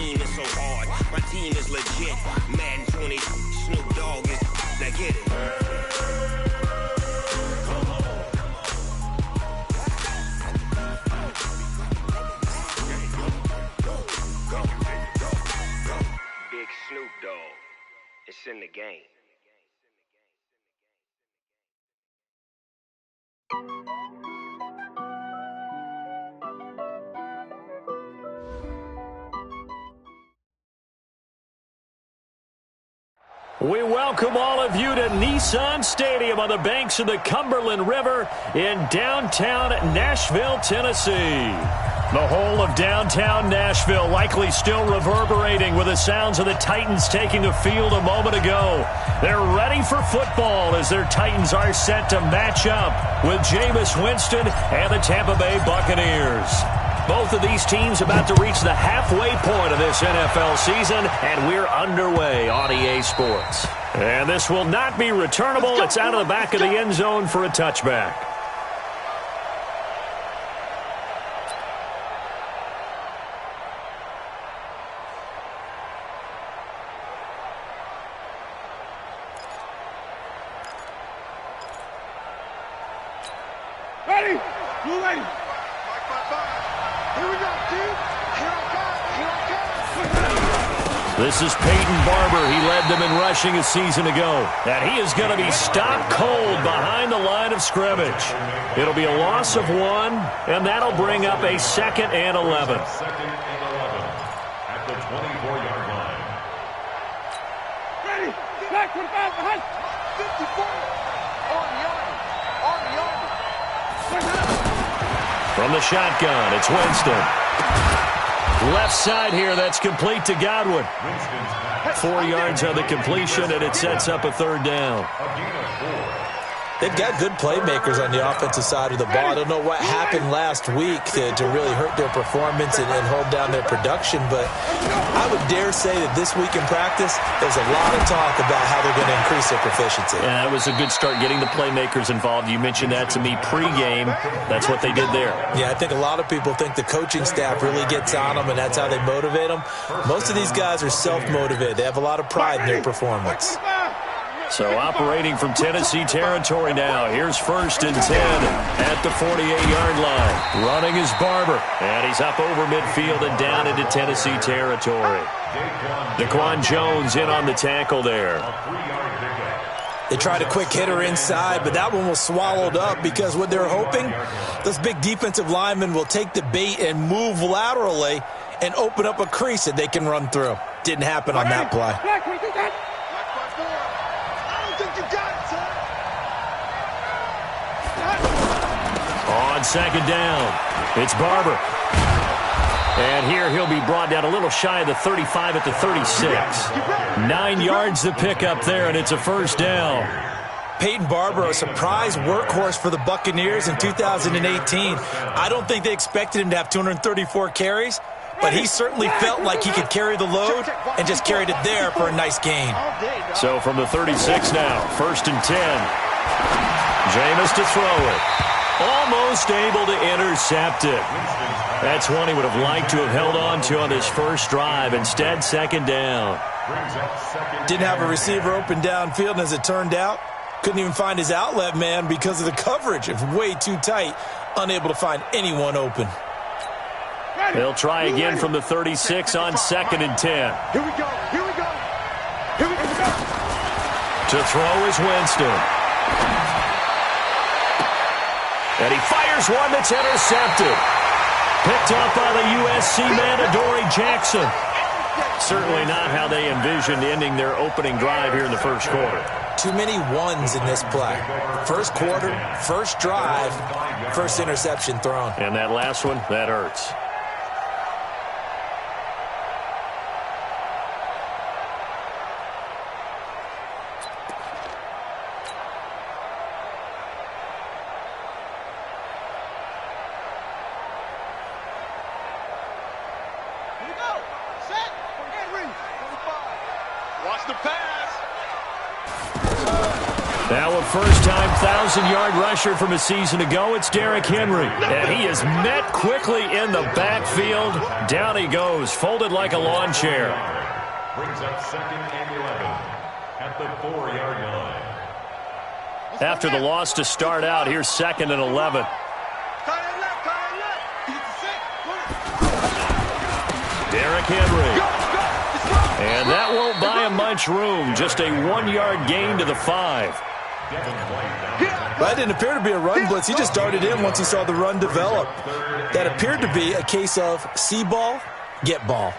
team is so hard. My team is legit. Madden 20, Snoop Dogg is. Now get it. Big Snoop Dogg. It's in the game. We welcome all of you to Nissan Stadium on the banks of the Cumberland River in downtown Nashville, Tennessee. The whole of downtown Nashville likely still reverberating with the sounds of the Titans taking the field a moment ago. They're ready for football as their Titans are set to match up with Jameis Winston and the Tampa Bay Buccaneers. Both of these teams about to reach the halfway point of this NFL season, and we're underway on EA Sports. And this will not be returnable. It's out of the back of the end zone for a touchback. Ready? You ready? Here we go, dude. Here I come. This is Peyton Barber. He led them in rushing a season ago. And he is going to be stopped cold behind the line of scrimmage. It'll be a loss of 1, and that'll bring up a 2nd and 11. At the 24-yard line. Ready? Back 25 behind. 54. On the army. From the shotgun, it's Winston. Left side here, that's complete to Godwin. 4 yards on the completion, and it sets up a 3rd down. They've got good playmakers on the offensive side of the ball. I don't know what happened last week to really hurt their performance and hold down their production, but I would dare say that this week in practice, there's a lot of talk about how they're going to increase their proficiency. Yeah, that was a good start getting the playmakers involved. You mentioned that to me pregame. That's what they did there. Yeah, I think a lot of people think the coaching staff really gets on them, and that's how they motivate them. Most of these guys are self-motivated. They have a lot of pride in their performance. So operating from Tennessee territory now. Here's 1st and 10 at the 48-yard line. Running is Barber. And he's up over midfield and down into Tennessee territory. Daquan Jones in on the tackle there. They tried a quick hitter inside, but that one was swallowed up because what they're hoping, those big defensive linemen will take the bait and move laterally and open up a crease that they can run through. Didn't happen on that play. On 2nd down, it's Barber. And here he'll be brought down a little shy of the 35 at the 36. 9 yards to pick up there, and it's a 1st down. Peyton Barber, a surprise workhorse for the Buccaneers in 2018. I don't think they expected him to have 234 carries, but he certainly felt like he could carry the load and just carried it there for a nice gain. So from the 36 now, 1st and 10. Jameis to throw it. Almost able to intercept it. That's one he would have liked to have held on to on his first drive. Instead, 2nd down. Didn't have a receiver open downfield, and as it turned out, couldn't even find his outlet man because of the coverage. It was way too tight, unable to find anyone open. They'll try again from the 36 on 2nd and 10. Here we go. To throw is Winston. And he fires one that's intercepted. Picked up by the USC man, Adoree Jackson. Certainly not how they envisioned ending their opening drive here in the first quarter. Too many ones in this play. First quarter, first drive, first interception thrown. And that last one, that hurts. Now a first-time 1,000-yard rusher from a season ago, it's Derrick Henry. And he is met quickly in the backfield. Down he goes, folded like a lawn chair. Brings up 2nd and 11 at the 4-yard line. After the loss to start out, here's 2nd and 11. Derrick Henry. And that won't buy him much room. Just a 1-yard gain to the 5. That didn't appear to be a run blitz. He just darted in once he saw the run develop. That appeared to be a case of see ball, get ball.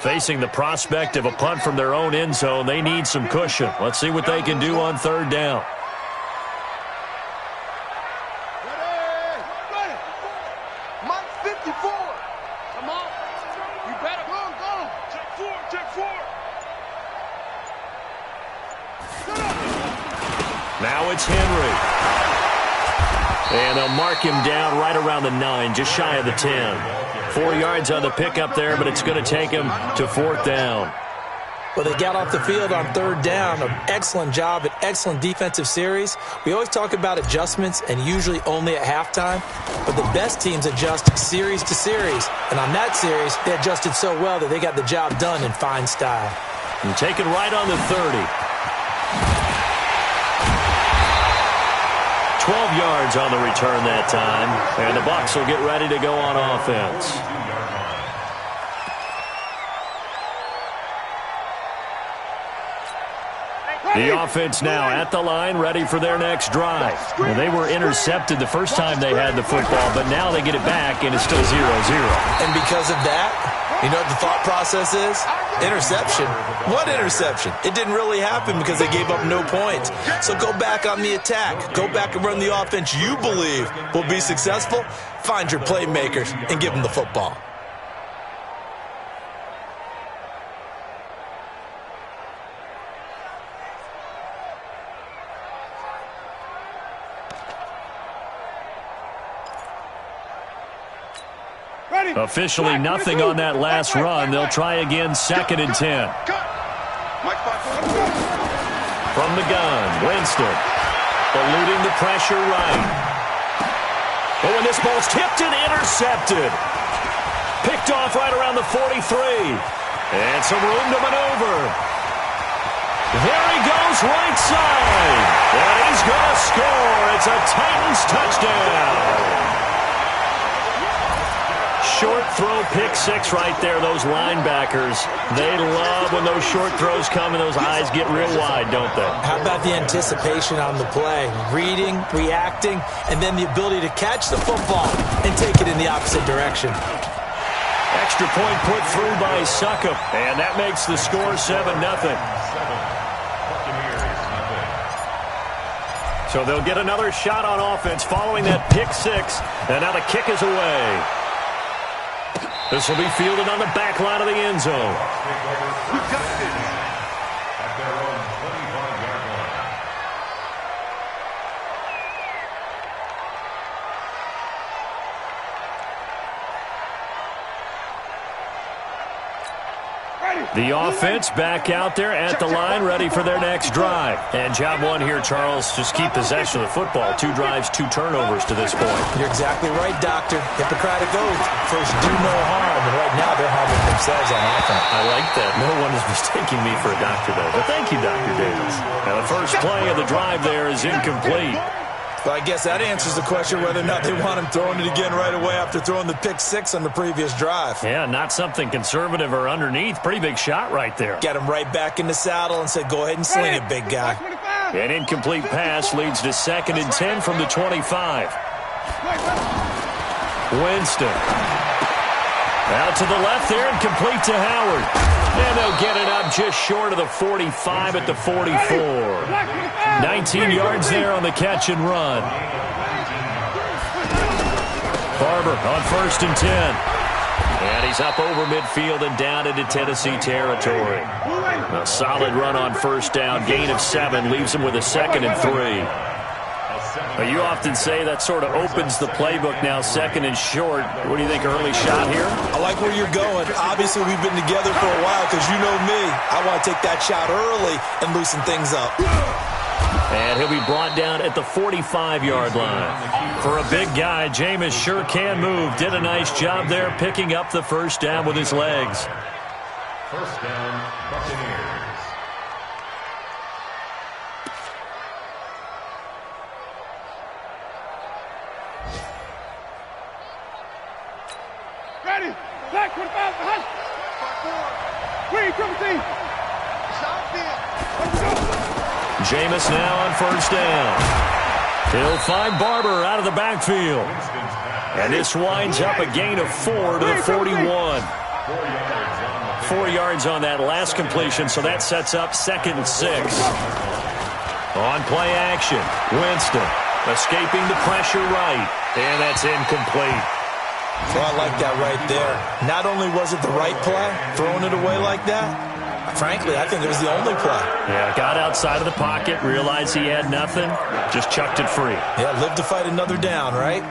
Facing the prospect of a punt from their own end zone, they need some cushion. Let's see what they can do on 3rd down. Mike 54. Come on. You better go. Check 4. Now it's Henry. And they'll mark him down right around the 9, just shy of the 10. 4 yards on the pickup there, but it's going to take him to 4th down. Well, they got off the field on 3rd down. An excellent job, an excellent defensive series. We always talk about adjustments, and usually only at halftime. But the best teams adjust series to series. And on that series, they adjusted so well that they got the job done in fine style. And taken right on the 30. 12 yards on the return that time. And the Bucs will get ready to go on offense. The offense now at the line, ready for their next drive. Well, they were intercepted the first time they had the football, but now they get it back, and it's still 0-0. And because of that, you know what the thought process is? Interception. What interception? It didn't really happen because they gave up no points. So go back on the attack. Go back and run the offense you believe will be successful. Find your playmakers and give them the football. Officially nothing on that last run. They'll try again, 2nd and 10. From the gun, Winston. Eluding the pressure right. But when this ball's tipped and intercepted. Picked off right around the 43. And some room to maneuver. There he goes, right side. And he's going to score. It's a Titans touchdown. Short throw, pick 6 right there. Those linebackers, they love when those short throws come and those eyes get real wide, don't they? How about the anticipation on the play? Reading, reacting, and then the ability to catch the football and take it in the opposite direction. Extra point put through by Succop, and that makes the score 7-0. So they'll get another shot on offense following that pick 6, and now the kick is away. This will be fielded on the back line of the end zone. The offense back out there at the line, ready for their next drive. And job 1 here, Charles, just keep possession of the football. 2 drives, 2 turnovers to this point. You're exactly right, Doctor. Hippocratic oath. First, do no harm. And right now, they're harming themselves on offense. I like that. No one is mistaking me for a doctor, though. But thank you, Dr. Davis. Now, the first play of the drive there is incomplete. Well, I guess that answers the question whether or not they want him throwing it again right away after throwing the pick 6 on the previous drive. Yeah, not something conservative or underneath. Pretty big shot right there. Got him right back in the saddle and said, go ahead and sling it, big guy. An incomplete pass leads to 2nd and 10 from the 25. Winston. Out to the left there and complete to Howard. And they'll get it up just short of the 45 at the 44. 19 yards there on the catch and run. Barber on 1st and 10. And he's up over midfield and down into Tennessee territory. A solid run on 1st down. Gain of 7 leaves him with a 2nd and 3. You often say that sort of opens the playbook now, 2nd and short. What do you think, early shot here? I like where you're going. Obviously, we've been together for a while because you know me. I want to take that shot early and loosen things up. And he'll be brought down at the 45-yard line. For a big guy, Jameis sure can move. Did a nice job there picking up the first down with his legs. First down, Buccaneers. Ready. Black 25 behind. 3, triple T. Jameis now on first down. He'll find Barber out of the backfield. And this winds up a gain of 4 to the 41. 4 yards on that last completion, so that sets up 2nd and 6. On play action, Winston escaping the pressure right, and that's incomplete. So I like that right there. Not only was it the right play, throwing it away like that, frankly, I think it was the only play. Yeah, got outside of the pocket, realized he had nothing, just chucked it free. Yeah, live to fight another down, right?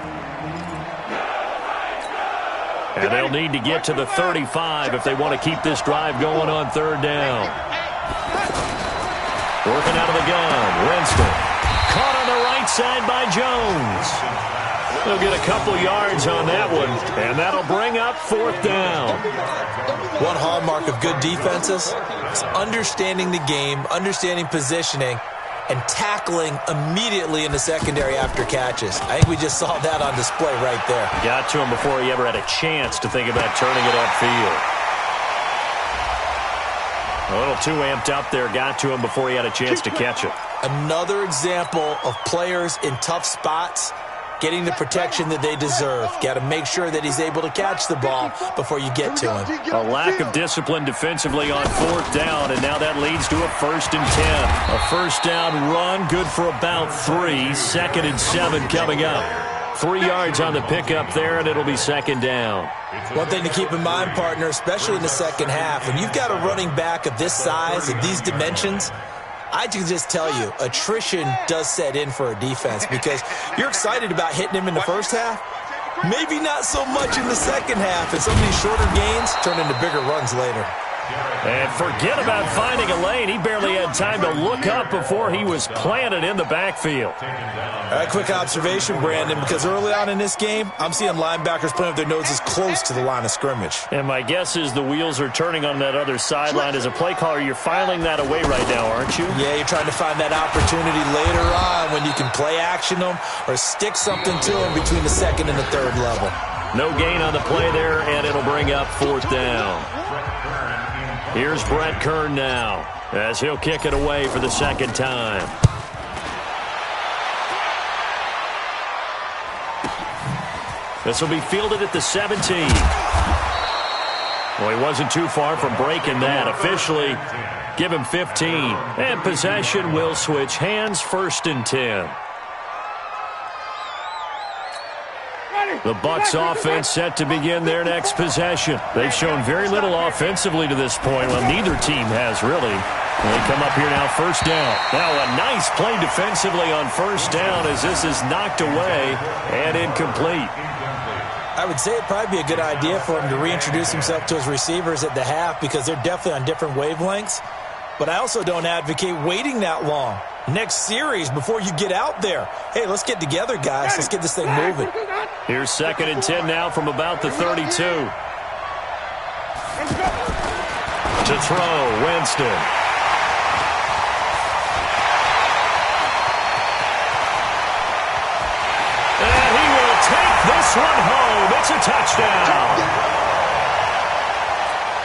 And they'll need to get to the 35 if they want to keep this drive going on 3rd down. Working out of the gun, Winston. Caught on the right side by Jones. They'll get a couple yards on that one, and that'll bring up 4th down. One hallmark of good defenses is understanding the game, understanding positioning, and tackling immediately in the secondary after catches. I think we just saw that on display right there. Got to him before he ever had a chance to think about turning it upfield. A little too amped up there. Got to him before he had a chance to catch it. Another example of players in tough spots getting the protection that they deserve. Got to make sure that he's able to catch the ball before you get to him. A lack of discipline defensively on 4th down, and now that leads to a 1st and 10. A first down run, good for about 3. 2nd and 7 coming up. 3 yards on the pickup there, and it'll be 2nd down. One thing to keep in mind, partner, especially in the second half, when you've got a running back of this size, of these dimensions, I can just tell you, attrition does set in for a defense because you're excited about hitting him in the first half. Maybe not so much in the second half, and some of these shorter gains turn into bigger runs later. And forget about finding a lane. He barely had time to look up before he was planted in the backfield. All right, quick observation, Brandon, because early on in this game, I'm seeing linebackers putting up their noses close to the line of scrimmage. And my guess is the wheels are turning on that other sideline. As a play caller, you're filing that away right now, aren't you? Yeah, you're trying to find that opportunity later on when you can play action them or stick something to them between the 2nd and the 3rd level. No gain on the play there, and it'll bring up 4th down. Here's Brett Kern now, as he'll kick it away for the 2nd time. This will be fielded at the 17. Well, he wasn't too far from breaking that. Officially, give him 15. And possession will switch hands, 1st and 10. The Bucs offense set to begin their next possession. They've shown very little offensively to this point. Well, neither team has really. And they come up here now, 1st down. Now a nice play defensively on 1st down as this is knocked away and incomplete. I would say it'd probably be a good idea for him to reintroduce himself to his receivers at the half because they're definitely on different wavelengths. But I also don't advocate waiting that long. Next series before you get out there. Hey, let's get together, guys. Let's get this thing moving. Here's 2nd and 10 now from about the 32. To throw, Winston. And he will take this one home. It's a touchdown.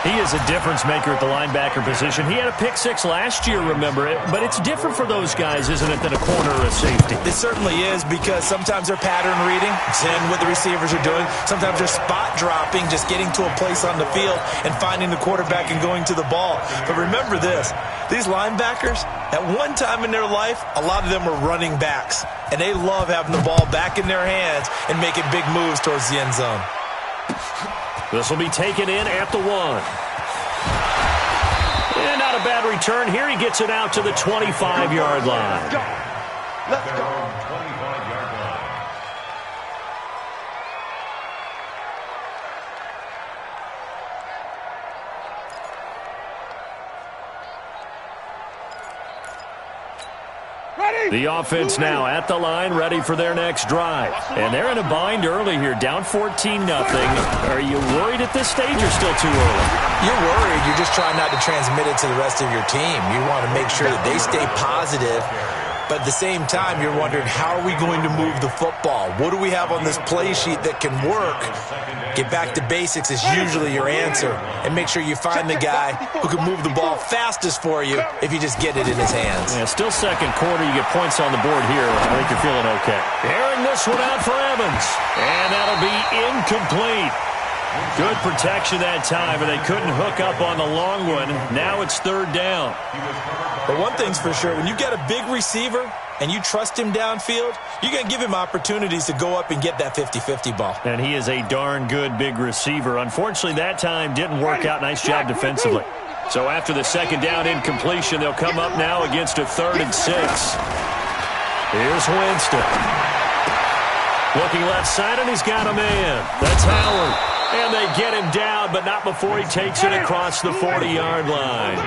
He is a difference maker at the linebacker position. He had a pick 6 last year, remember it? But it's different for those guys, isn't it, than a corner or a safety? It certainly is because sometimes they're pattern reading, seeing what the receivers are doing. Sometimes they're spot dropping, just getting to a place on the field and finding the quarterback and going to the ball. But remember this, these linebackers, at one time in their life, a lot of them were running backs. And they love having the ball back in their hands and making big moves towards the end zone. This will be taken in at the 1. And not a bad return here. He gets it out to the 25-yard line. Let's go. 25-yard line. The offense now at the line, ready for their next drive. And they're in a bind early here, down 14-0. Are you worried at this stage or still too early? You're worried. You're just trying not to transmit it to the rest of your team. You want to make sure that they stay positive. But at the same time, you're wondering, how are we going to move the football? What do we have on this play sheet that can work? Get back to basics is usually your answer. And make sure you find the guy who can move the ball fastest for you if you just get it in his hands. Yeah, still second quarter. You get points on the board here. I think you're feeling okay. Airing this one out for Evans. And that'll be incomplete. Good protection that time, and they couldn't hook up on the long one. Now it's third down. But one thing's for sure, when you get a big receiver and you trust him downfield, you're going to give him opportunities to go up and get that 50-50 ball. And he is a darn good big receiver. Unfortunately, that time didn't work out. Nice job defensively. So after the second down incompletion, they'll come up now against a 3rd and 6. Here's Winston. Looking left side, and he's got a man. That's Howard. And they get him down, but not before he takes it across the 40-yard line.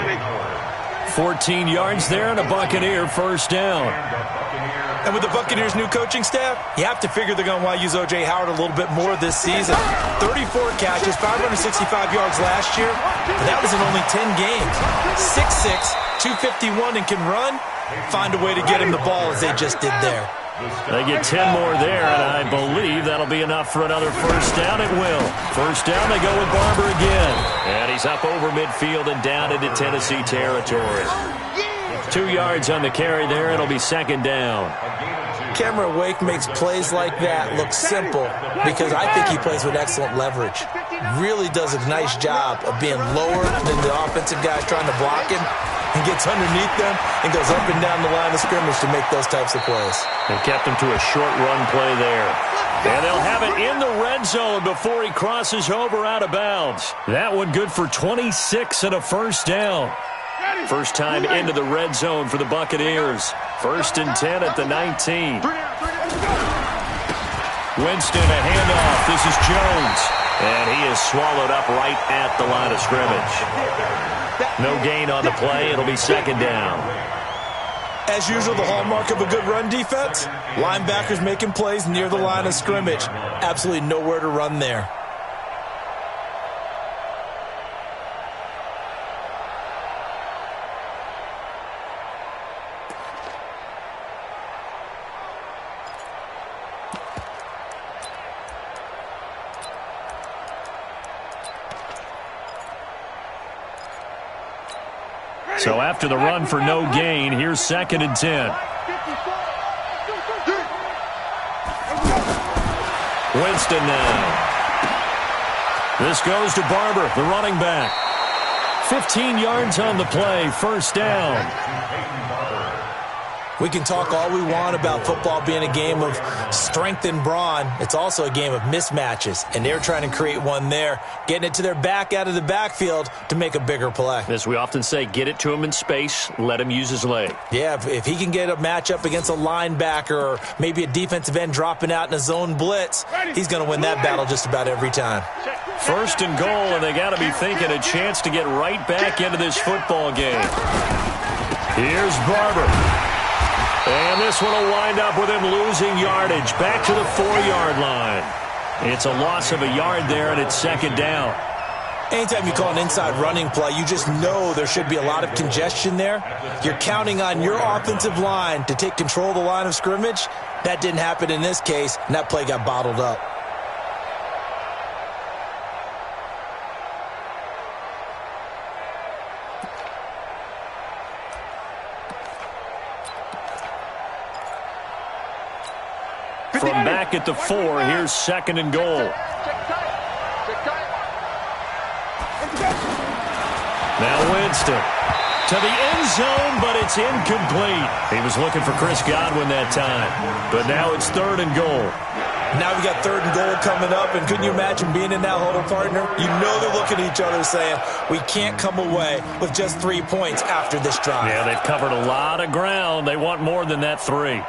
14 yards there and a Buccaneer first down. And with the Buccaneers' new coaching staff, you have to figure they're going to want to use O.J. Howard a little bit more this season. 34 catches, 565 yards last year, but that was in only 10 games. 6'6", 251, and can run. Find a way to get him the ball as they just did there. They get 10 more there, and I believe that'll be enough for another first down. It will. First down, they go with Barber again. And he's up over midfield and down into Tennessee territory. 2 yards on the carry there. It'll be second down. Cameron Wake makes plays like that look simple because I think he plays with excellent leverage. Really does a nice job of being lower than the offensive guys trying to block him. He gets underneath them and goes up and down the line of scrimmage to make those types of plays. And kept him to a short run play there. And they'll have it in the red zone before he crosses over out of bounds. That one good for 26 and a first down. First time into the red zone for the Buccaneers. 1st and 10 at the 19. Winston, a handoff. This is Jones. And he is swallowed up right at the line of scrimmage. No gain on the play. It'll be second down. As usual, the hallmark of a good run defense, linebackers making plays near the line of scrimmage. Absolutely nowhere to run there. So after the run for no gain, here's 2nd and 10. Winston now. This goes to Barber, the running back. 15 yards on the play, first down. We can talk all we want about football being a game of strength and brawn. It's also a game of mismatches, and they're trying to create one there, getting it to their back out of the backfield to make a bigger play. As we often say, get it to him in space, let him use his leg. Yeah, if he can get a matchup against a linebacker or maybe a defensive end dropping out in a zone blitz, he's going to win that battle just about every time. 1st and goal, and they got to be thinking a chance to get right back into this football game. Here's Barber. And this one will wind up with him losing yardage back to the 4-yard line. It's a loss of a yard there, and it's second down. Anytime you call an inside running play, you just know there should be a lot of congestion there. You're counting on your offensive line to take control of the line of scrimmage. That didn't happen in this case, and that play got bottled up. From back at the 4, here's 2nd and goal. Now Winston to the end zone, but it's incomplete. He was looking for Chris Godwin that time, but now it's 3rd and goal. Now we got 3rd and goal coming up, and couldn't you imagine being in that huddle, partner? You know they're looking at each other saying, we can't come away with just 3 points after this drive. Yeah, they've covered a lot of ground. They want more than that 3.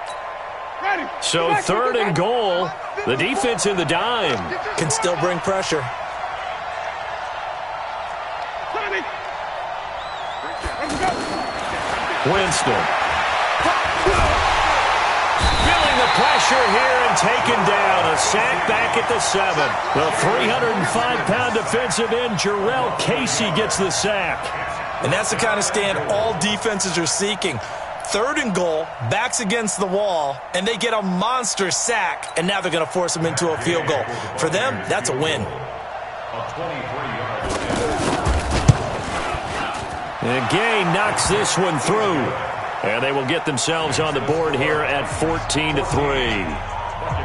So 3rd and goal, the defense in the dime. Can still bring pressure. Winston. Feeling the pressure here and taken down. A sack back at the 7. The 305-pound defensive end, Jarrell Casey, gets the sack. And that's the kind of stand all defenses are seeking. 3rd and goal, backs against the wall, and they get a monster sack, and now they're going to force them into a field goal. For them, that's a win. And Gay knocks this one through. And they will get themselves on the board here at 14-3.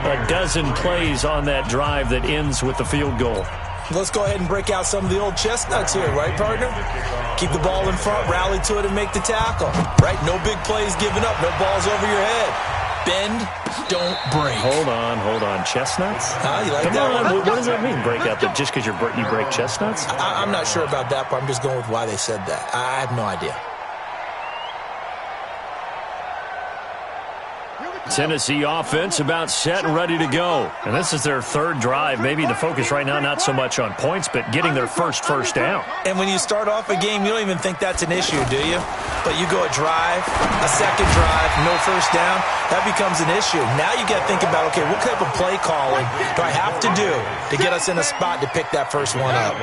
A dozen plays on that drive that ends with the field goal. Let's go ahead and break out some of the old chestnuts here, right, partner? Keep the ball in front, rally to it, and make the tackle. Right? No big plays given up, no balls over your head. Bend, don't break. Hold on. Chestnuts? You like Come that on, one? what does that mean, break out? Just because you break chestnuts? I'm not sure about that, but I'm just going with why they said that. I have no idea. Tennessee offense about set and ready to go. And this is their 3rd drive. Maybe the focus right now not so much on points, but getting their first down. And when you start off a game, you don't even think that's an issue, do you? But you go a drive, a second drive, no first down, that becomes an issue. Now you got to think about, okay, what type of play calling do I have to do to get us in a spot to pick that first one up?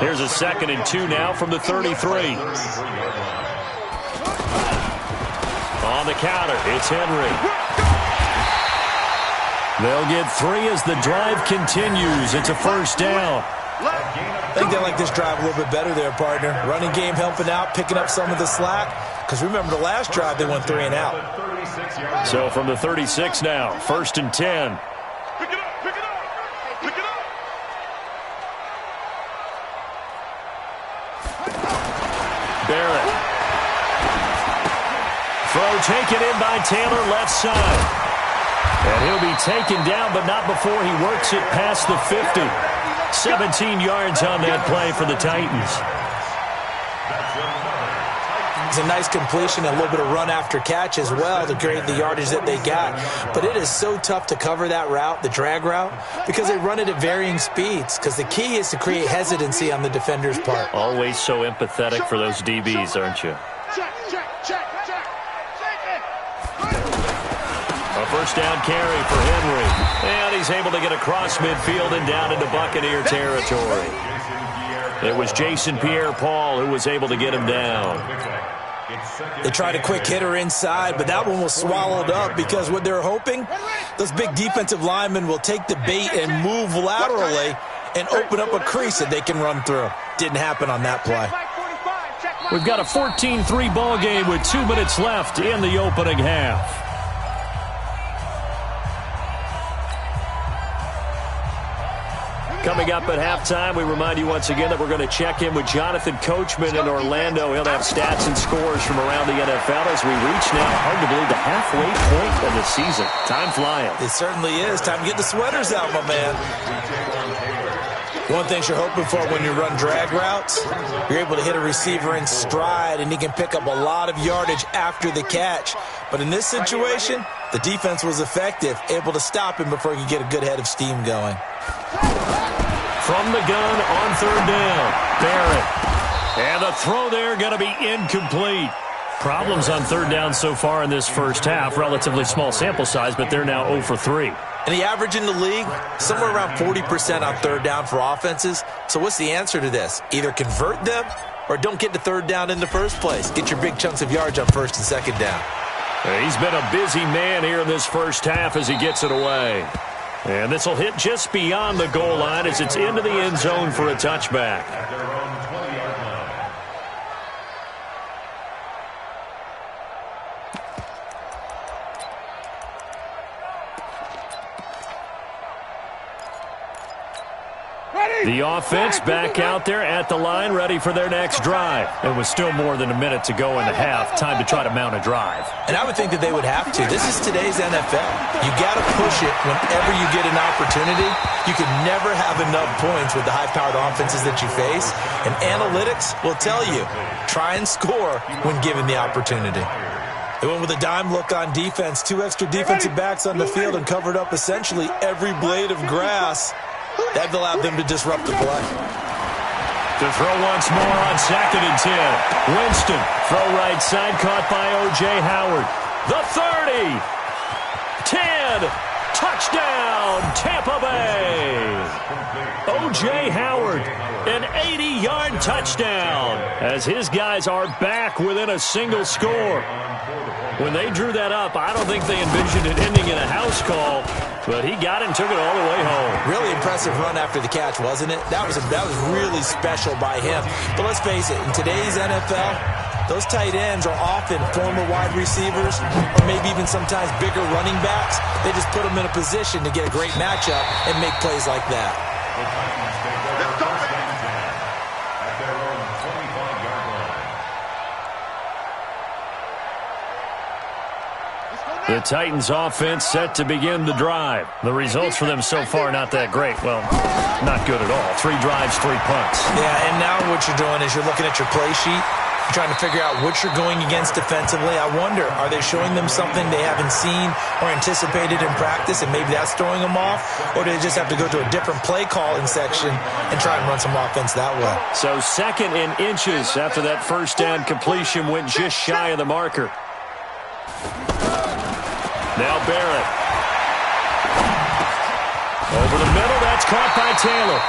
Here's a 2nd and 2 now from the 33. On the counter, it's Henry. They'll get 3 as the drive continues. It's a first down. I think they like this drive a little bit better there, partner. Running game helping out, picking up some of the slack. Because remember, the last drive, they went 3 and out. So from the 36 now, 1st and 10. Pick it up. Barrett. Throw taken in by Taylor, left side. And he'll be taken down, but not before he works it past the 50. 17 yards on that play for the Titans. It's a nice completion, a little bit of run after catch as well to create the yardage that they got. But it is so tough to cover that route, the drag route, because they run it at varying speeds. Because the key is to create hesitancy on the defender's part. Always so empathetic for those DBs, aren't you? Check. A first down carry for Henry. And he's able to get across midfield and down into Buccaneer territory. It was Jason Pierre-Paul who was able to get him down. They tried a quick hitter inside, but that one was swallowed up because what they're hoping, those big defensive linemen will take the bait and move laterally and open up a crease that they can run through. Didn't happen on that play. We've got a 14-3 ball game with 2 minutes left in the opening half. Coming up at halftime, we remind you once again that we're going to check in with Jonathan Coachman in Orlando. He'll have stats and scores from around the NFL as we reach now, hard to believe, the halfway point of the season. Time flying. It certainly is. Time to get the sweaters out, my man. One thing you're hoping for when you run drag routes, you're able to hit a receiver in stride, and he can pick up a lot of yardage after the catch. But in this situation, the defense was effective, able to stop him before he could get a good head of steam going. From the gun on 3rd down, Barrett. And the throw there going to be incomplete. Problems on 3rd down so far in this first half. Relatively small sample size, but they're now 0 for 3. And the average in the league, somewhere around 40% on 3rd down for offenses. So what's the answer to this? Either convert them or don't get to 3rd down in the first place. Get your big chunks of yards on 1st and 2nd down. He's been a busy man here in this first half as he gets it away. And this will hit just beyond the goal line as it's into the end zone for a touchback. The offense back out there at the line, ready for their next drive. It was still more than a minute to go in the half. Time to try to mount a drive. And I would think that they would have to. This is today's NFL. You got to push it whenever you get an opportunity. You can never have enough points with the high-powered offenses that you face. And analytics will tell you, try and score when given the opportunity. They went with a dime look on defense. 2 extra defensive backs on the field and covered up essentially every blade of grass. That allowed them to disrupt the play. To throw once more on 2nd and 10. Winston, throw right side, caught by O.J. Howard. the 30, 10, touchdown, Tampa Bay. O.J. Howard, an 80-yard touchdown, as his guys are back within a single score. When they drew that up, I don't think they envisioned it ending in a house call, but he got it and took it all the way home. Really impressive run after the catch, wasn't it? That was really special by him. But let's face it, in today's NFL, those tight ends are often former wide receivers or maybe even sometimes bigger running backs. They just put them in a position to get a great matchup and make plays like that. The Titans offense set to begin the drive. The results for them so far not that great. Well, not good at all. 3 drives, 3 punts. Yeah, and now what you're doing is you're looking at your play sheet. You're trying to figure out what you're going against defensively. I wonder, are they showing them something they haven't seen or anticipated in practice, and maybe that's throwing them off? Or do they just have to go to a different play calling section and try and run some offense that way? So 2nd and inches after that first down completion went just shy of the marker. Now Barrett. Over the middle, that's caught by Taylor.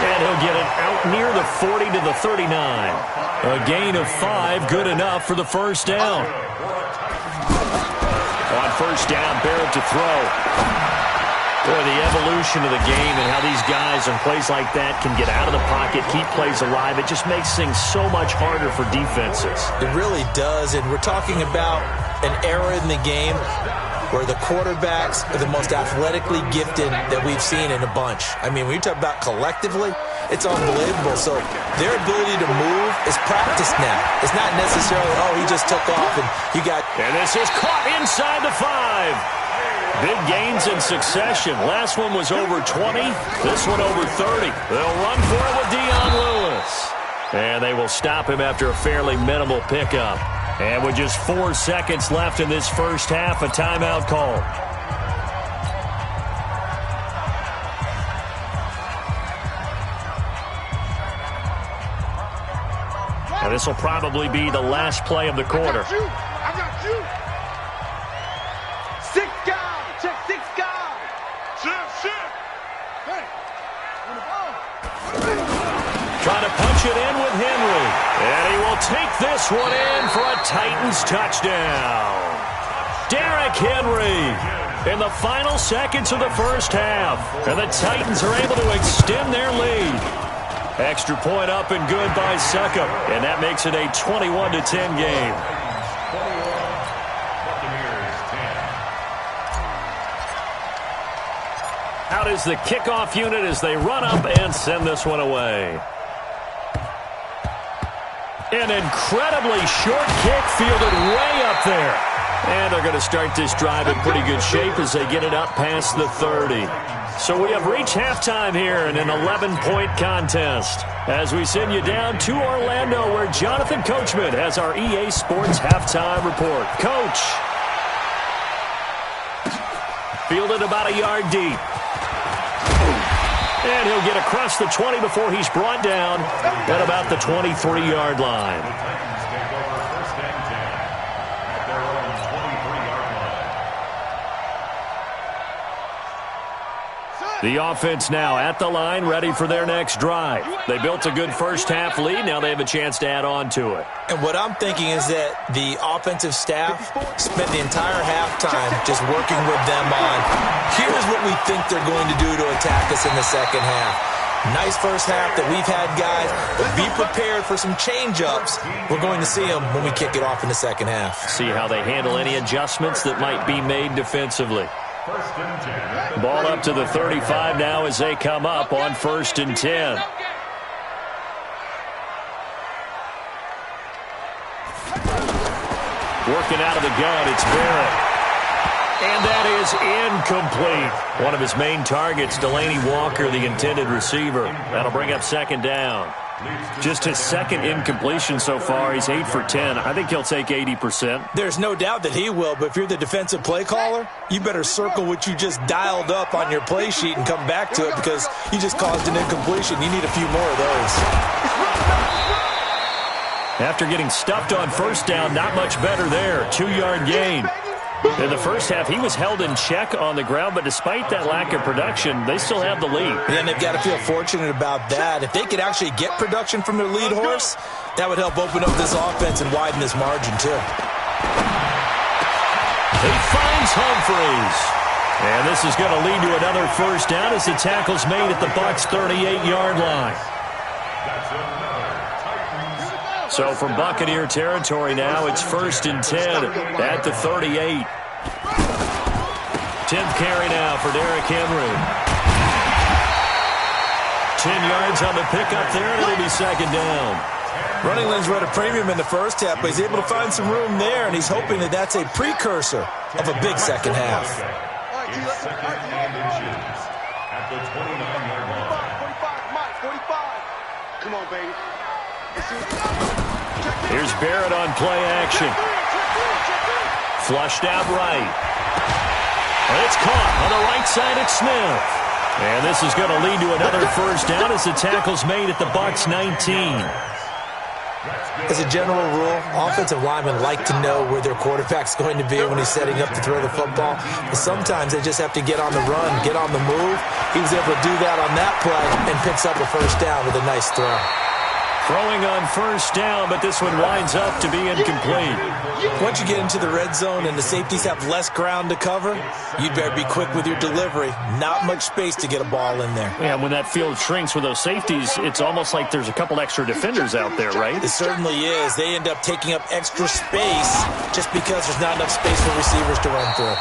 And he'll get it out near the 40 to the 39. A gain of 5, good enough for the first down. On first down, Barrett to throw. Boy, the evolution of the game and how these guys on plays like that can get out of the pocket, keep plays alive, it just makes things so much harder for defenses. It really does, and we're talking about an era in the game where the quarterbacks are the most athletically gifted that we've seen in a bunch. I mean, when you talk about collectively, it's unbelievable. So their ability to move is practiced now. It's not necessarily, oh, he just took off and you got... And this is caught inside the 5. Big gains in succession. Last one was over 20. This one over 30. They'll run for it with Dion Lewis. And they will stop him after a fairly minimal pickup. And with just 4 seconds left in this first half, a timeout call. And this will probably be the last play of the quarter. I got you. 6 guys. Check 6 guys. Shift. Hey. On the ball. Trying to punch it in with Henry. And he will take this one in for a Titans touchdown. Derrick Henry in the final seconds of the first half. And the Titans are able to extend their lead. Extra point up and good by Succop. And that makes it a 21-10 game. Out is the kickoff unit as they run up and send this one away. An incredibly short kick fielded way up there. And they're going to start this drive in pretty good shape as they get it up past the 30. So we have reached halftime here in an 11-point contest as we send you down to Orlando where Jonathan Coachman has our EA Sports halftime report. Coach. Fielded about a yard deep. And he'll get across the 20 before he's brought down at about the 23-yard line. The offense now at the line, ready for their next drive. They built a good first-half lead. Now they have a chance to add on to it. And what I'm thinking is that the offensive staff spent the entire halftime just working with them on, here's what we think they're going to do to attack us in the second half. Nice first half that we've had, guys, but be prepared for some change-ups. We're going to see them when we kick it off in the second half. See how they handle any adjustments that might be made defensively. Ball up to the 35 now as they come up on 1st and 10. Working out of the gun, it's Barrett. And that is incomplete. One of his main targets, Delaney Walker, the intended receiver. That'll bring up 2nd down. Just his 2nd incompletion so far. He's 8 for 10. I think he'll take 80%. There's no doubt that he will, but if you're the defensive play caller, you better circle what you just dialed up on your play sheet and come back to it because you just caused an incompletion. You need a few more of those. After getting stuffed on 1st down, not much better there. 2-yard gain. In the first half, he was held in check on the ground, but despite that lack of production, they still have the lead. And they've got to feel fortunate about that. If they could actually get production from their lead horse, that would help open up this offense and widen this margin, too. He finds Humphreys. And this is going to lead to another first down as the tackle's made at the Bucs' 38-yard line. So from Buccaneer territory now, it's 1st and 10 at the 38. 10th carry now for Derrick Henry. 10 yards on the pickup there, and it'll be 2nd down. Running lanes were at a premium in the first half, but he's able to find some room there, and he's hoping that that's a precursor of a big second half. It's 2nd and inches at the 29-yard line. 45. Come on, baby. Here's Barrett on play action. Flushed out right. And it's caught on the right side at Smith. And this is going to lead to another first down as the tackle's made at the Bucs' 19. As a general rule, offensive linemen like to know where their quarterback's going to be when he's setting up to throw the football. But sometimes they just have to get on the run, get on the move. He was able to do that on that play and picks up a first down with a nice throw. Throwing on first down, but this one winds up to be incomplete. Once you get into the red zone and the safeties have less ground to cover, you'd better be quick with your delivery. Not much space to get a ball in there. Yeah, when that field shrinks with those safeties, it's almost like there's a couple extra defenders out there, right? It certainly is. They end up taking up extra space just because there's not enough space for receivers to run through.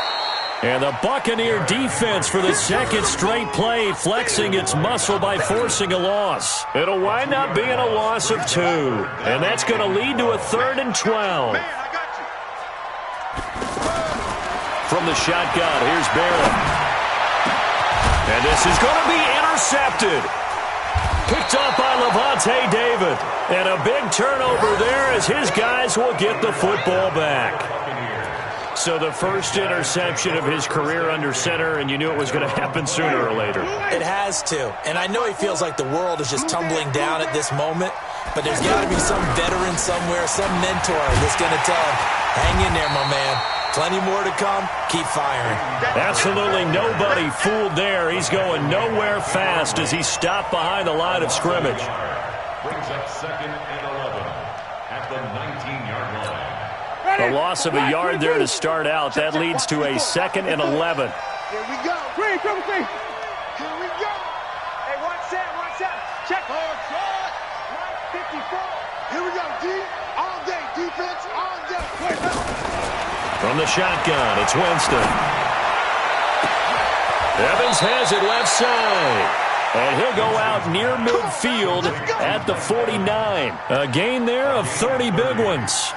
And the Buccaneer defense for the second straight play, flexing its muscle by forcing a loss. It'll wind up being a loss of 2. And that's going to lead to a 3rd and 12. From the shotgun, here's Barrett. And this is going to be intercepted. Picked up by Levante David. And a big turnover there as his guys will get the football back. So the first interception of his career under center, and you knew it was going to happen sooner or later. It has to. And I know he feels like the world is just tumbling down at this moment, but there's got to be some veteran somewhere, some mentor that's going to tell him, hang in there, my man. Plenty more to come. Keep firing. Absolutely nobody fooled there. He's going nowhere fast as he stopped behind the line of scrimmage. Brings up 2nd and 11 at the 19-yard line. A loss of a yard there to start out. That leads to a 2nd and 11. Here we go. Green, come with me. Here we go. Hey, one set. Check. Hard shot. 54. Here we go, D. All day. Defense, all day. From the shotgun, it's Winston. Evans has it left side. And he'll go out near midfield at the 49. A gain there of 30 big ones.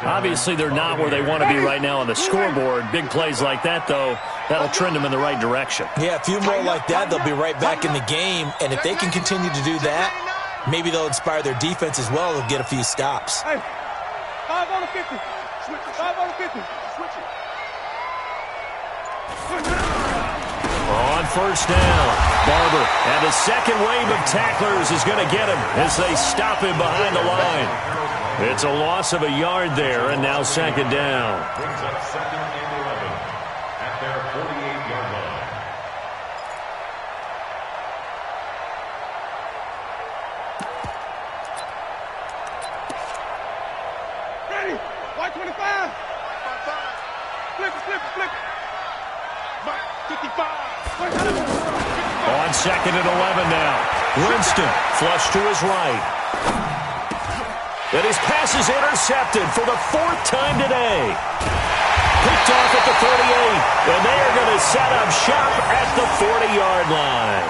Obviously, they're not where they want to be right now on the scoreboard. Big plays like that, though, that'll trend them in the right direction. Yeah, a few more like that, they'll be right back in the game. And if they can continue to do that, maybe they'll inspire their defense as well. They'll get a few stops. Hey, 5 on the 50. Switch it. 5 on the 50. Switch it. On first down, Barber. And the second wave of tacklers is going to get him as they stop him behind the line. It's a loss of a yard there, and now 2nd down. Brings up 2nd and 11 at their 48-yard line. Ready. White 25. Flip it. 55. On 2nd and 11 now. Winston flush to his right. And his pass is intercepted for the 4th time today. Picked off at the 38, and they are going to set up shop at the 40-yard line.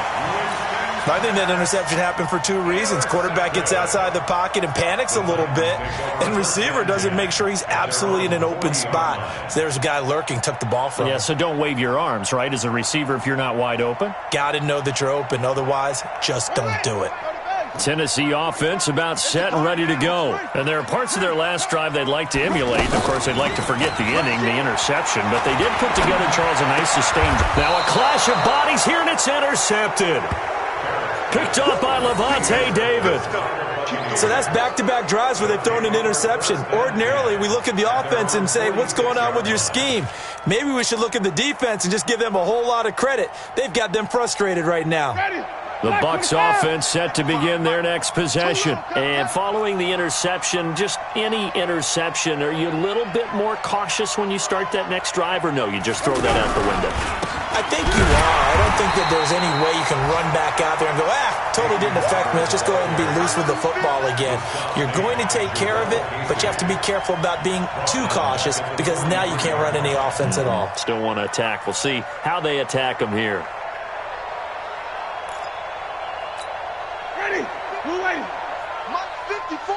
I think that interception happened for 2 reasons. Quarterback gets outside the pocket and panics a little bit, and receiver doesn't make sure he's absolutely in an open spot. So there's a guy lurking, took the ball from him. Yeah, so don't wave your arms, right, as a receiver if you're not wide open. Got to know that you're open. Otherwise, just don't do it. Tennessee offense about set and ready to go. And there are parts of their last drive they'd like to emulate. Of course, they'd like to forget the inning, the interception, but they did put together, Charles, a nice sustained. Now a clash of bodies here, and it's intercepted. Picked off by Levante David. So that's back-to-back drives where they've thrown an interception. Ordinarily, we look at the offense and say, what's going on with your scheme? Maybe we should look at the defense and just give them a whole lot of credit. They've got them frustrated right now. The Bucs offense set to begin their next possession. And following the interception, just any interception, are you a little bit more cautious when you start that next drive, or no, you just throw that out the window? I think you are. I don't think that there's any way you can run back out there and go, totally didn't affect me. Let's just go ahead and be loose with the football again. You're going to take care of it, but you have to be careful about being too cautious because now you can't run any offense at all. Still want to attack. We'll see how they attack them here. Ready? Blue lady. Mike 54.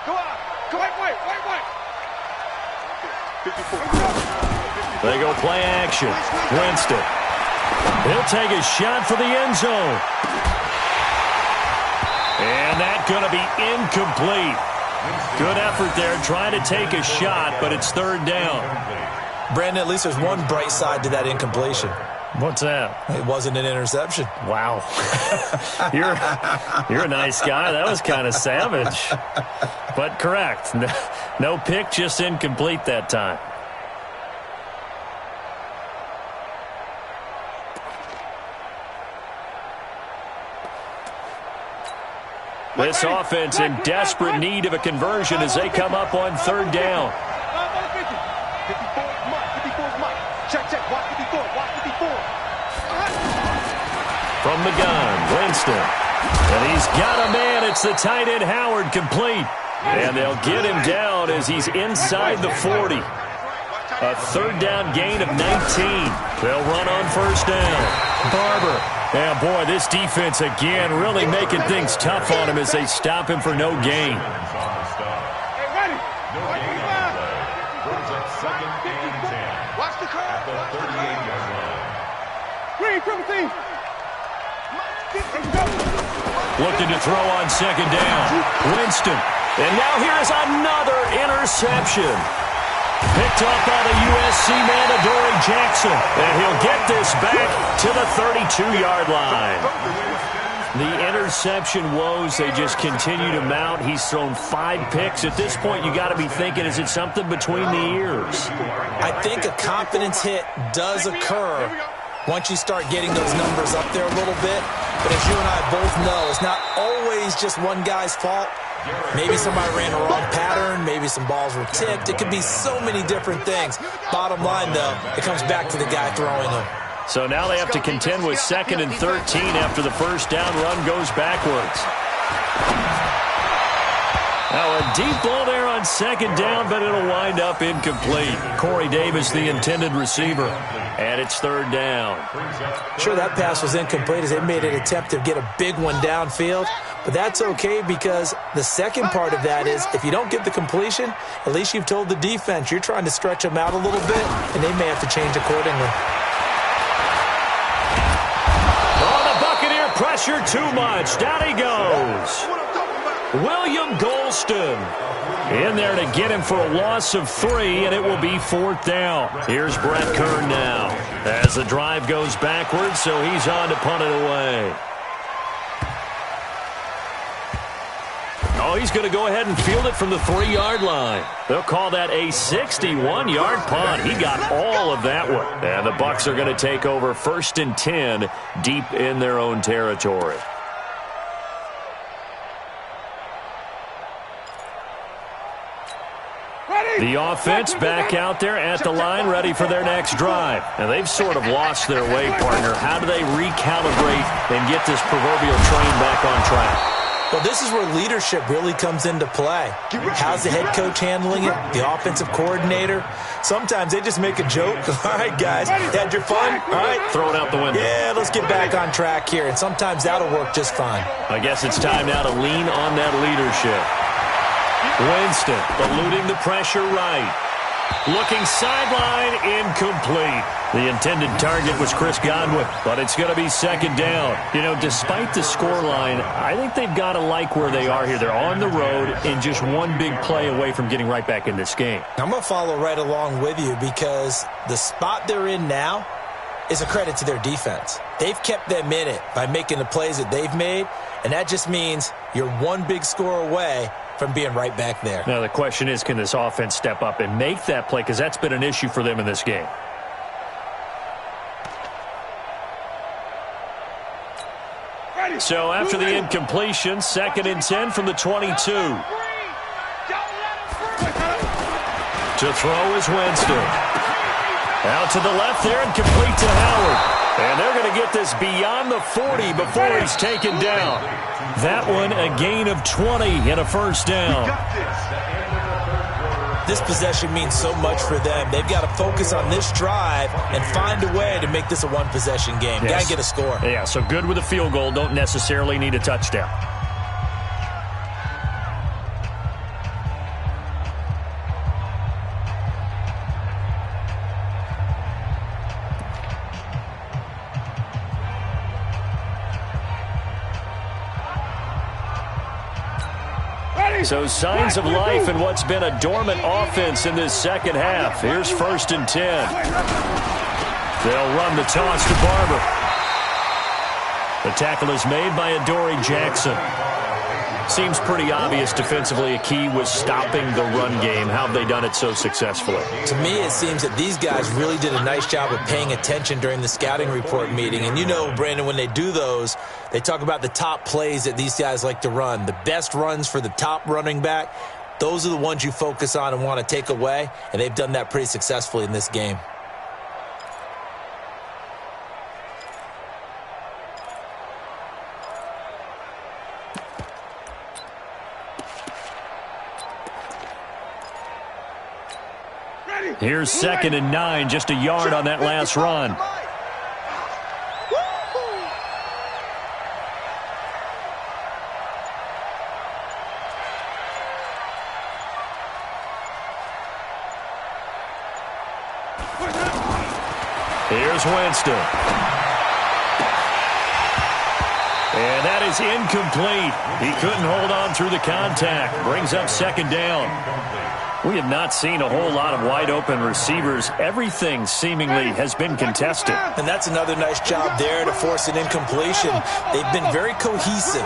Go out. Go wait. 54. They go play action. Winston. He'll take a shot for the end zone. And that's going to be incomplete. Good effort there trying to take a shot, but it's third down. Brandon, at least there's one bright side to that incompletion. What's that? It wasn't an interception. Wow. You're a nice guy. That was kind of savage. But correct. No pick, just incomplete that time. This offense in desperate need of a conversion as they come up on third down. 54's Mike. Check. Watch 54. From the gun, Winston. And he's got a man. It's the tight end, Howard, complete. And they'll get him down as he's inside the 40. A third down gain of 19. They'll run on first down. Barber. And, boy, this defense again really making things tough on him as they stop him for no gain. Hey, ready? Brings up second and 10. Watch the curve. At the 38-yard line. Green, triple team. Looking to throw on second down. Winston. And now here's another interception. Picked up by the USC man, Adoree Jackson. And he'll get this back to the 32-yard line. The interception woes, they just continue to mount. He's thrown 5 picks. At this point, you got to be thinking, is it something between the ears? I think a confidence hit does occur once you start getting those numbers up there a little bit. But as you and I both know, it's not always just one guy's fault. Maybe somebody ran a wrong pattern. Maybe some balls were tipped. It could be so many different things. Bottom line, though, it comes back to the guy throwing them. So now they have to contend with 2nd and 13 after the first down run goes backwards. Now a deep ball there on second down, but it'll wind up incomplete. Corey Davis, the intended receiver, and it's third down. Sure, that pass was incomplete as they made an attempt to get a big one downfield, but that's okay because the second part of that is if you don't get the completion, at least you've told the defense you're trying to stretch them out a little bit, and they may have to change accordingly. Oh, the Buccaneer pressure too much. Down he goes. William Golston in there to get him for a loss of 3, and it will be 4th down. Here's Brett Kern now as the drive goes backwards, so he's on to punt it away. Oh, he's going to go ahead and field it from the 3-yard line. They'll call that a 61-yard punt. He got all of that one. And the Bucs are going to take over 1st and 10 deep in their own territory. The offense back out there at the line, ready for their next drive. And they've sort of lost their way, partner. How do they recalibrate and get this proverbial train back on track? Well, this is where leadership really comes into play. How's the head coach handling it? The offensive coordinator? Sometimes they just make a joke. All right, guys, had your fun? All right. Throw it out the window. Yeah, let's get back on track here. And sometimes that'll work just fine. I guess it's time now to lean on that leadership. Winston eluding the pressure right. Looking sideline, incomplete. The intended target was Chris Godwin, but it's going to be 2nd down. You know, despite the scoreline, I think they've got to like where they are here. They're on the road and just one big play away from getting right back in this game. I'm going to follow right along with you because the spot they're in now, is a credit to their defense. They've kept them in it by making the plays that they've made, and that just means you're one big score away from being right back there. Now the question is, can this offense step up and make that play? Because that's been an issue for them in this game. So after the incompletion, 2nd and 10 from the 22. To throw is Winston. Out to the left there and complete to Howard. And they're going to get this beyond the 40 before he's taken down. That one a gain of 20 and a first down. This possession means so much for them. They've got to focus on this drive and find a way to make this a one-possession game. Yes. Got to get a score. Yeah, so good with a field goal. Don't necessarily need a touchdown. So signs of life in what's been a dormant offense in this second half. Here's 1st and 10. They'll run the toss to Barber. The tackle is made by Adoree Jackson. Seems pretty obvious defensively a key was stopping the run game. How have they done it so successfully? To me, it seems that these guys really did a nice job of paying attention during the scouting report meeting. And you know, Brandon, when they do those, they talk about the top plays that these guys like to run. The best runs for the top running back, those are the ones you focus on and want to take away. And they've done that pretty successfully in this game. Here's 2nd and 9, just a yard on that last run. Here's Winston. And that is incomplete. He couldn't hold on through the contact. Brings up 2nd down. We have not seen a whole lot of wide-open receivers. Everything seemingly has been contested. And that's another nice job there to force an incompletion. They've been very cohesive,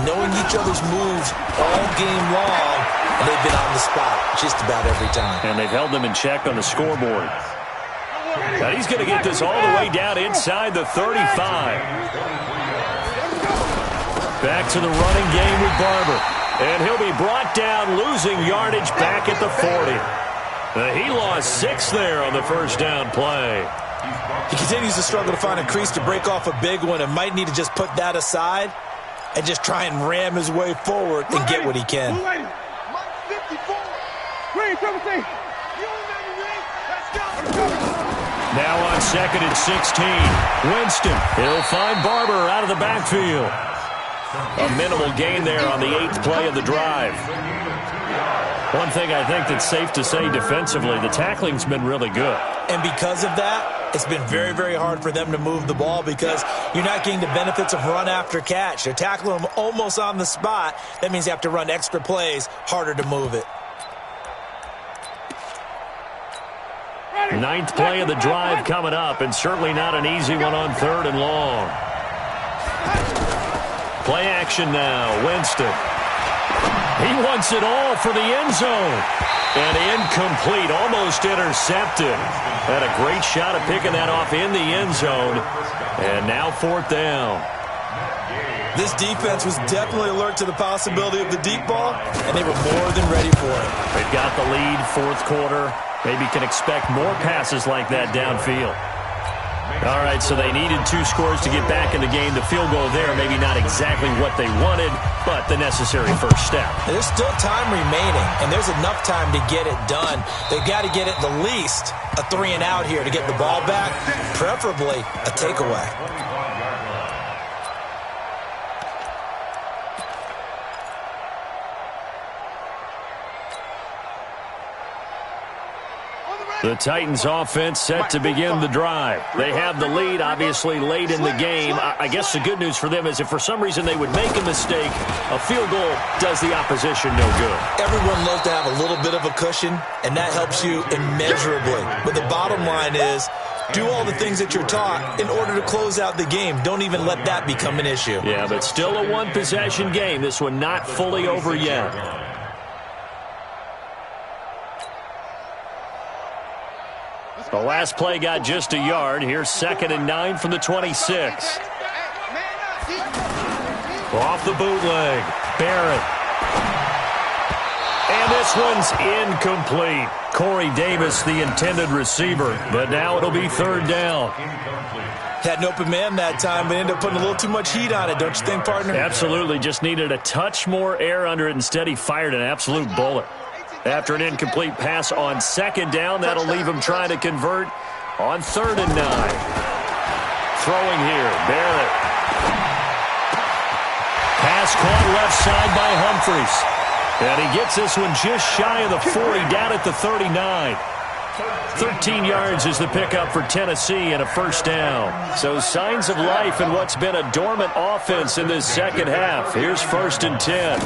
knowing each other's moves all game long, and they've been on the spot just about every time. And they've held them in check on the scoreboard. Now he's going to get this all the way down inside the 35. Back to the running game with Barber. And he'll be brought down, losing yardage back at the 40. He lost 6 there on the first down play. He continues to struggle to find a crease to break off a big one and might need to just put that aside and just try and ram his way forward and get what he can. Now on 2nd and 16. Winston. He'll find Barber out of the backfield. A minimal gain there on the 8th play of the drive. One thing I think that's safe to say defensively, the tackling's been really good. And because of that, it's been very, very hard for them to move the ball because you're not getting the benefits of run after catch. They're tackling them almost on the spot. That means you have to run extra plays, harder to move it. 9th play of the drive coming up, and certainly not an easy one on 3rd and long. Play action now, Winston. He wants it all for the end zone. And incomplete, almost intercepted. Had a great shot at picking that off in the end zone. And now 4th down. This defense was definitely alert to the possibility of the deep ball, and they were more than ready for it. They've got the lead, 4th quarter. Maybe can expect more passes like that downfield. All right, so they needed 2 scores to get back in the game. The field goal there, maybe not exactly what they wanted, but the necessary first step. There's still time remaining, and there's enough time to get it done. They've got to get at the least a 3 and out here to get the ball back, preferably a takeaway. The Titans offense set to begin the drive. They have the lead, obviously, late in the game. I guess the good news for them is if for some reason they would make a mistake, a field goal does the opposition no good. Everyone loves to have a little bit of a cushion, and that helps you immeasurably. But the bottom line is Do all the things that you're taught in order to close out the game. Don't even let that become an issue. Yeah, but still a one-possession game. This one not fully over yet. The last play got just a yard. Here's 2nd and 9 from the 26. Off the bootleg. Barrett. And this one's incomplete. Corey Davis, the intended receiver. But now it'll be 3rd down. Had an open man that time, but ended up putting a little too much heat on it, don't you think, partner? Absolutely. Just needed a touch more air under it. Instead, he fired an absolute bullet. After an incomplete pass on 2nd down, that'll leave him trying to convert on 3rd and 9. Throwing here, Barrett. Pass caught left side by Humphries. And he gets this one just shy of the 40, down at the 39. 13 yards is the pickup for Tennessee and a 1st down. So signs of life in what's been a dormant offense in this second half. Here's 1st and 10.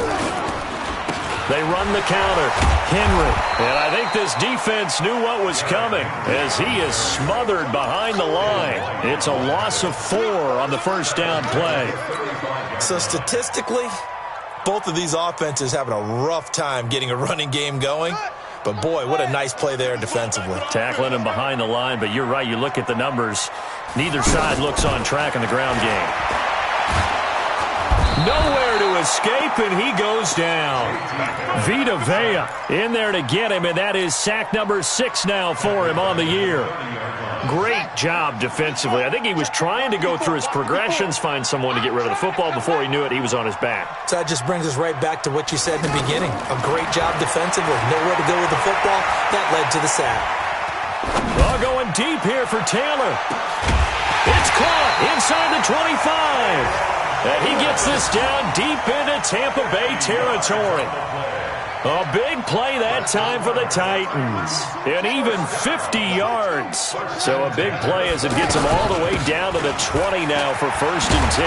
They run the counter. Henry. And I think this defense knew what was coming as he is smothered behind the line. It's a loss of 4 on the 1st down play. So statistically, both of these offenses having a rough time getting a running game going. But, boy, what a nice play there defensively. Tackling him behind the line, but you're right. You look at the numbers. Neither side looks on track in the ground game. Nowhere to escape, and he goes down. Vita Vea in there to get him, and that is sack number 6 now for him on the year. Great job defensively. I think he was trying to go through his progressions, find someone to get rid of the football. Before he knew it, he was on his back. So that just brings us right back to what you said in the beginning. A great job defensively. Nowhere to go with the football. That led to the sack. Well, going deep here for Taylor. It's caught inside the 25. And he gets this down deep into Tampa Bay territory. A big play that time for the Titans. And even 50 yards. So a big play as it gets him all the way down to the 20 now for 1st and 10.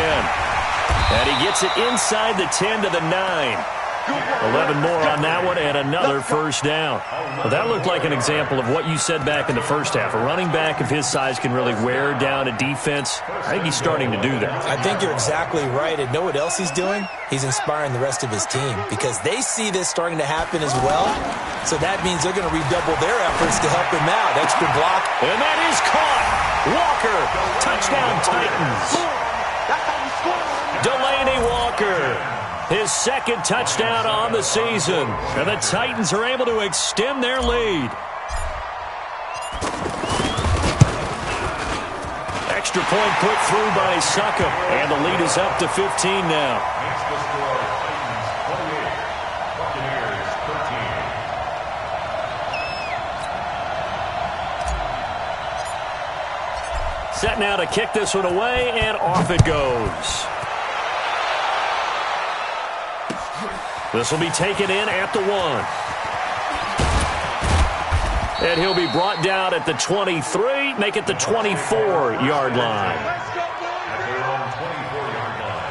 And he gets it inside the 10 to the 9. 11 more on that one and another 1st down. Well, that looked like an example of what you said back in the first half. A running back of his size can really wear down a defense. I think he's starting to do that. I think you're exactly right. And know what else he's doing? He's inspiring the rest of his team because they see this starting to happen as well. So that means they're going to redouble their efforts to help him out. Extra block. And that is caught. Walker. Touchdown Titans. Delaney Walker. His 2nd touchdown on the season. And the Titans are able to extend their lead. Extra point put through by Succop. And the lead is up to 15 now. Next to score, Titans 28, Buccaneers 13. Set now to kick this one away, and off it goes. This will be taken in at the 1. And he'll be brought down at the 23, make it the 24-yard line. At their own 24-yard line.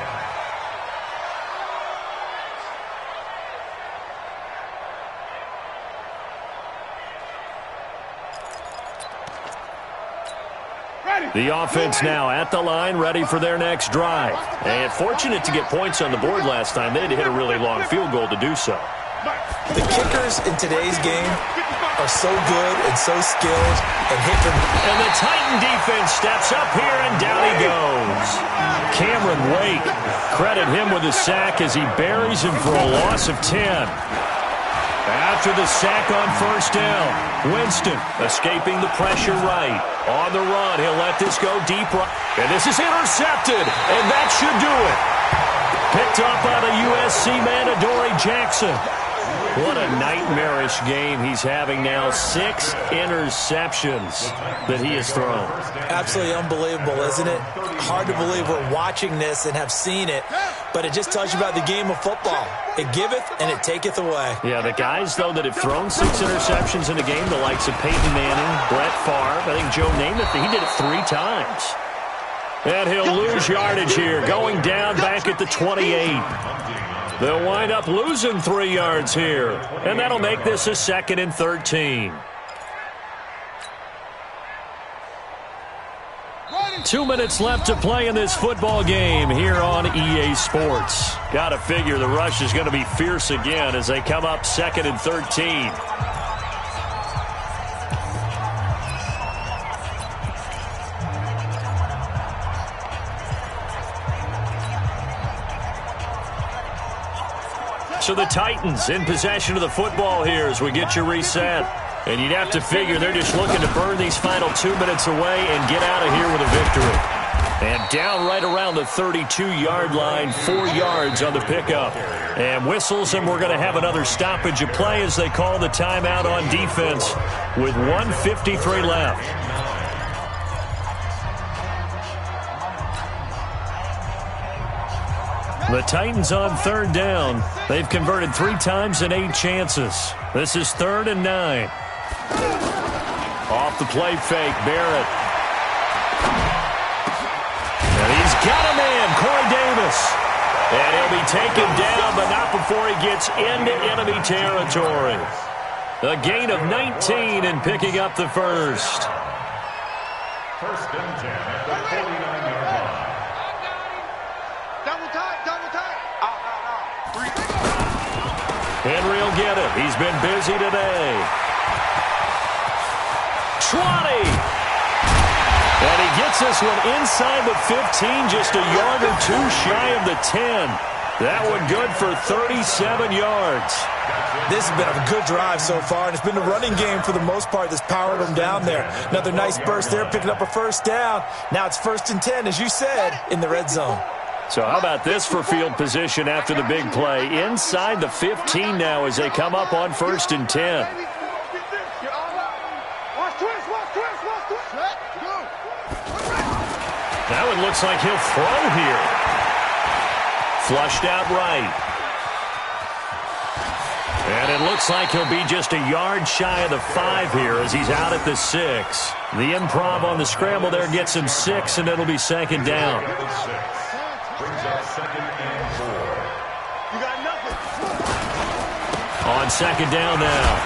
The offense now at the line, ready for their next drive. And fortunate to get points on the board last time. They had to hit a really long field goal to do so. The kickers in today's game are so good and so skilled and hit them. And the Titan defense steps up here, and down he goes. Cameron Wake, credit him with a sack as he buries him for a loss of 10. After the sack on 1st down, Winston escaping the pressure right. On the run, he'll let this go deep right. And this is intercepted, and that should do it. Picked up by the USC man, Adoree Jackson. What a nightmarish game he's having now. 6 interceptions that he has thrown. Absolutely unbelievable, isn't it? Hard to believe we're watching this and have seen it, but it just tells you about the game of football. It giveth and it taketh away. Yeah, the guys, though, that have thrown 6 interceptions in a game, the likes of Peyton Manning, Brett Favre, I think Joe Namath, he did it 3 times. And he'll lose yardage here, going down back at the 28. They'll wind up losing 3 yards here, and that'll make this a 2nd and 13. 2 minutes left to play in this football game here on EA Sports. Got to figure the rush is going to be fierce again as they come up 2nd and 13. So the Titans in possession of the football here as we get you reset. And you'd have to figure they're just looking to burn these final 2 minutes away and get out of here with a victory. And down right around the 32-yard line, 4 yards on the pickup. And whistles, and we're going to have another stoppage of play as they call the timeout on defense with 1:53 left. The Titans on 3rd down. They've converted 3 times in 8 chances. This is 3rd and 9. Off the play fake, Barrett. And he's got a man, Corey Davis. And he'll be taken down, but not before he gets into enemy territory. A gain of 19 and picking up the first. 1st and 10 at the 49-yard line. Henry will get it. He's been busy today. 20. And he gets this one inside the 15, just a yard or 2 shy of the 10. That one good for 37 yards. This has been a good drive so far, and it's been the running game for the most part that's powered them down there. Another nice burst there, picking up a 1st down. Now it's 1st and 10, as you said, in the red zone. So how about this for field position after the big play? Inside the 15 now as they come up on 1st and 10. That one looks like he'll throw here. Flushed out right. And it looks like he'll be just a yard shy of the 5 here as he's out at the 6. The improv on the scramble there gets him 6, and it'll be 2nd down. Brings up 2nd and 4. You got nothing. On 2nd down now,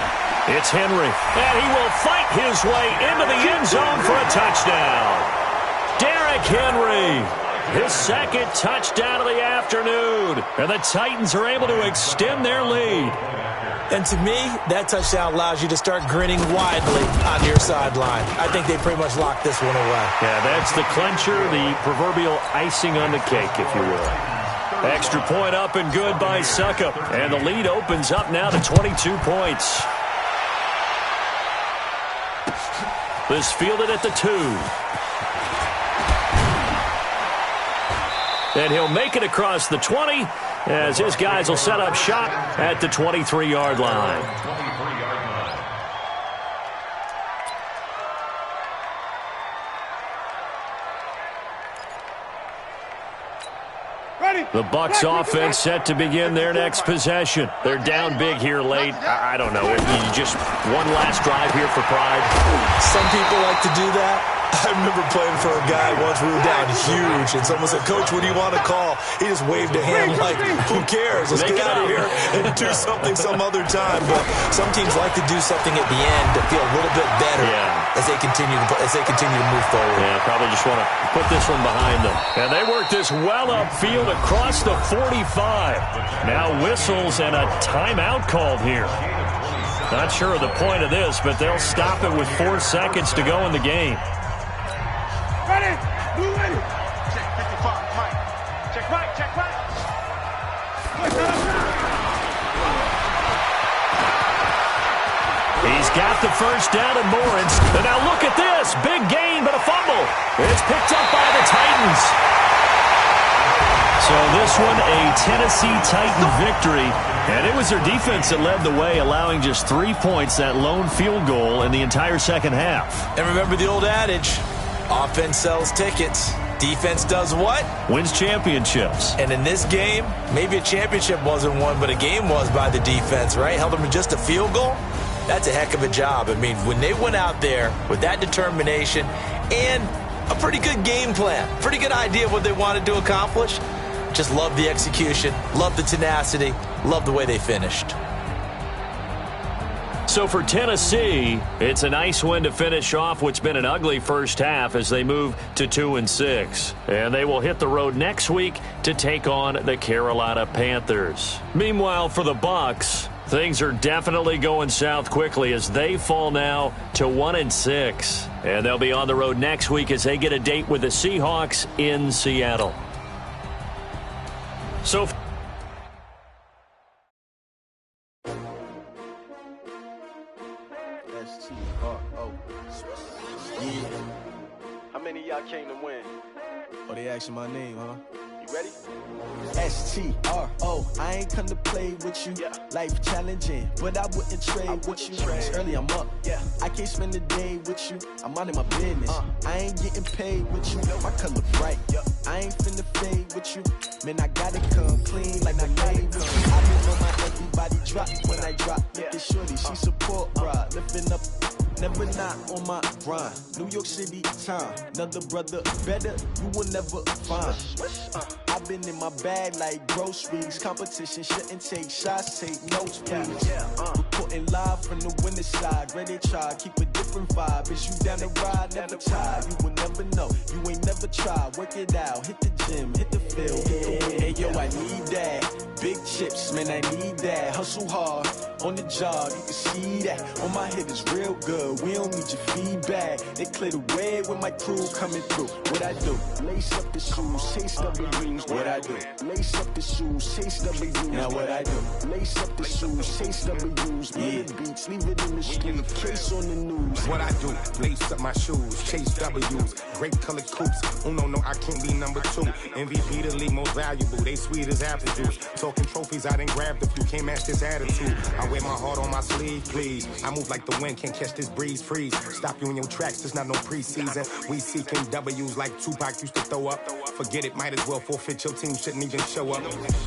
it's Henry. And he will fight his way into the end zone for a touchdown. Derrick Henry, his 2nd touchdown of the afternoon. And the Titans are able to extend their lead. And to me, that touchdown allows you to start grinning widely on your sideline. I think they pretty much locked this one away. Yeah, that's the clincher, the proverbial icing on the cake, if you will. Extra point up and good by Suckup. And the lead opens up now to 22 points. This fielded at the 2. And he'll make it across the 20 as his guys will set up shop at the 23-yard line. 23-yard line. The Bucs offense set to begin their next possession. They're down big here late. I don't know. Just one last drive here for pride. Some people like to do that. I remember playing for a guy once. We were down huge, and someone said, "Coach, what do you want to call?" He just waved a hand like, "Who cares? Let's get out of here and do something some other time." But some teams like to do something at the end to feel a little bit better as they continue to move forward. Yeah, probably just want to put this one behind them. And they work this well upfield across the 45. Now whistles and a timeout called here. Not sure of the point of this, but they'll stop it with 4 seconds to go in the game. Ready? Blue ready. Check 55, Mike. Check right, check right. He's got the 1st down and more. And now look at this. Big gain, but a fumble. It's picked up by the Titans. So this one, a Tennessee Titan victory. And it was their defense that led the way, allowing just 3 points, that lone field goal in the entire second half. And remember the old adage, offense sells tickets. Defense does what? Wins championships. And in this game, maybe a championship wasn't won, but a game was by the defense, right? Held them to just a field goal. That's a heck of a job. I mean, when they went out there with that determination and a pretty good game plan, pretty good idea of what they wanted to accomplish, just love the execution, love the tenacity, love the way they finished. So for Tennessee, it's a nice win to finish off what's been an ugly first half as they move to 2-6. And they will hit the road next week to take on the Carolina Panthers. Meanwhile, for the Bucs, things are definitely going south quickly as they fall now to 1-6. And they'll be on the road next week as they get a date with the Seahawks in Seattle. So yeah. How many of y'all came to win? Oh, they asking my name, huh? You ready? S-T-R-O, I ain't come to play with you. Yeah. Life challenging, but I wouldn't trade with you. It's early, I'm up. Yeah. I can't spend the day with you. I'm minding my business. I ain't getting paid with you. My color bright. Yeah. I ain't finna fade with you. Man, I gotta come clean like my name with you. I been on my everybody drop when I drop. Look at shorty, she support, bruh. Lifting up. Never not on my grind. New York City time. Another brother better, you will never find. I've been in my bag like groceries. Competition shouldn't take shots, take notes, please. Reporting live from the winning side. Ready to try, keep a different vibe. Is you down the ride, never tired. You will never know, you ain't never tried. Work it out, hit the gym, hit the field, hit the win. Hey yo, I need that. Big chips, man, I need that. Hustle hard, on the job, you can see that. On my head is real good, we don't need your feedback. They clear the way with my crew coming through. What I do? Lace up the shoes, chase W's. What I do? Lace up the shoes, chase W's. Now what I do? Lace up the shoes, chase W's. Yeah. Beats, leave it in the street, case on the news. What I do? Lace up my shoes, chase W's. Great colored coops. Oh no, I can't be number 2. MVP the league most valuable. They sweet as apple juice. Talking trophies, I didn't grab the few. Can't match this attitude. I wear my heart on my sleeve, please. I move like the wind, can't catch this breeze. Freeze. Stop you in your tracks. There's not no preseason. We seeking W's like Tupac used to throw up. Forget it, might as well forfeit. Your team shouldn't even show up.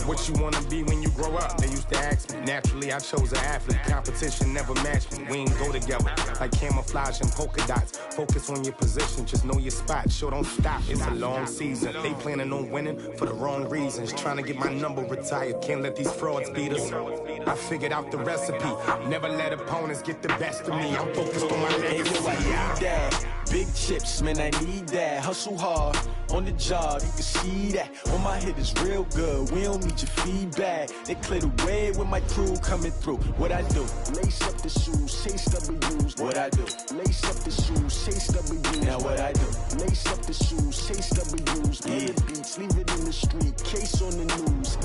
What you wanna be when you grow up? They used to ask me. Naturally, I chose an athlete. Competition never matched me. We ain't go together like camouflage and polka dots. Focus on your position, just know your spot. Sure, don't stop. It's a long season. They planning on winning for the wrong reasons. Trying to get my number retired. Can't let these frauds beat us. I figured out the recipe. Never let opponents get the best of me. I'm focused on my legacy. I need that. Big chips, man, I need that. Hustle hard, on the job, you can see that. On my head is real good, we don't need your feedback. They clear the way with my crew coming through. What I do? Lace up the shoes, chase W's. What I do? Lace up the shoes, chase W's. Now what I do? Lace up the shoes, chase W's. Yeah. Beats, leave it in the street, case on the news.